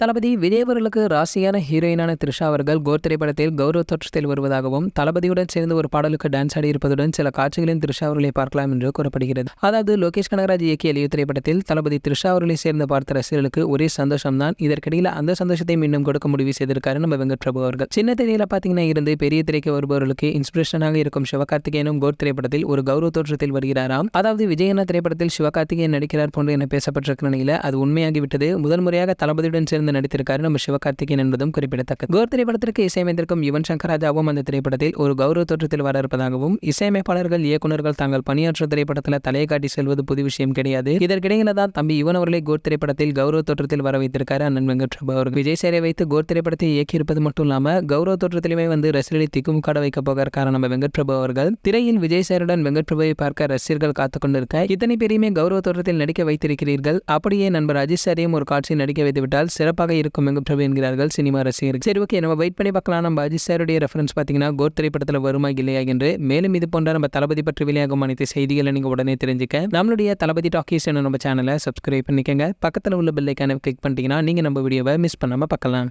தளபதி விஜய் அவர்களுக்கு ராசியான ஹீரோயினான த்ரிஷா அவர்கள் கோர் திரைப்படத்தில் கௌரவ தோற்றத்தில் வருவதாகவும் தளபதியுடன் சேர்ந்து ஒரு பாடலுக்கு டான்ஸ் ஆடி இருப்பதுடன் சில காட்சிகளில் த்ரிஷா அவர்களை பார்க்கலாம் என்று கூறப்படுகிறது. அதாவது லோகேஷ் கனகராஜ் இயக்கிய லியோ திரைப்படத்தில் தளபதி த்ரிஷா அவர்களை சேர்ந்து பார்த்த ரசிகர்களுக்கு ஒரே சந்தோஷம் தான். இதற்கிடையில் அந்த சந்தோஷத்தை மீண்டும் கொடுக்க முடிவு செய்திருக்காரு நம்ம வெங்கட் பிரபு அவர்கள். சின்ன திரையில பாத்தீங்கன்னா இருந்து பெரிய திரைக்கு வருபவர்களுக்கு இன்ஸ்பிரேஷனாக இருக்கும் சிவகார்த்திகேயனும் கோர் திரைப்படத்தில் ஒரு கௌரவ தோற்றத்தில் வருகிறாராம். அதாவது விஜயனா திரைப்படத்தில் சிவகார்த்திகேயன் நடிக்கிறார் போன்று என பேசப்பட்டிருக்கிற நிலையில அது உண்மையாகிவிட்டது. முதல் முறையாக தளபதியுடன் சேர்ந்து நடித்திருக்காரு நம்ம சிவகார்த்திகேயன் என்பதும் குறிப்பிடத்தக்கது. கோர் திரைப்படத்திற்கு இசையமைத்திருக்கும் யுவன் சங்கர் ராஜாவும் அந்த திரைப்படத்தில் ஒரு கௌரவ தோற்றத்தில் வர இருப்பதாகவும் இசையமைப்பாளர்கள் இயக்குநர்கள் தாங்கள் பணியாற்ற திரைப்படத்தில் தலையை காட்டி செல்வது புது விஷயம் கிடையாது. இதற்கிடையில தான் தம்பி யுவன் அவர்களை கோர் திரைப்படத்தில் கௌரவ தோற்றத்தில் வர வைத்திருக்காரு அண்ணன் வெங்கட் பிரபு அவர்கள். விஜய் சேரை வைத்து கோர் திரைப்படத்தை இயக்கியிருப்பது மட்டும் இல்லாம கௌரவ தோற்றத்திலுமே ரசிகர்களை திக்குமுக்காட வைக்க போகிறார் நம்ம வெங்கட் பிரபு அவர்கள். திரையில் விஜய் சேருடன் வெங்கட் பிரபுவை பார்க்க ரசிகர்கள் காத்துக் கொண்டிருக்க இத்தனை பேரையுமே கௌரவ தோற்றத்தில் நடிக்க வைத்திருக்கிறீர்கள். அப்படியே நண்பர் அஜித் சாரையும் ஒரு காட்சி நடிக்க வைத்துவிட்டால் சிறப்பாக இருக்கும் வெங்கட் பிரபு என்கிறார்கள் சினிமா ரசிகர்கள். சரி, ஓகே, நம்ம வெயிட் பண்ணி பார்க்கலாம். நம்ம அஜித் சாருடைய ரெஃபரன்ஸ் பார்த்தீங்கன்னா கோர் திரைப்படத்தில் வருமா இல்லையா என்று. மேலும் இது போன்ற நம்ம தளபதி பற்றி வெளியாகும் அனைத்து செய்திகளை நீங்க உடனே தெரிஞ்சுக்க நம்மளுடைய தளபதி டாக்கீஸ் நம்ம சேனலை சப்ஸ்கிரைப் பண்ணிக்கங்க. பக்கத்தில் உள்ள பெல் ஐகானை கிளிக் பண்ணிட்டீங்கன்னா நீங்க நம்ம வீடியோவை மிஸ் பண்ணாம பார்க்கலாம்.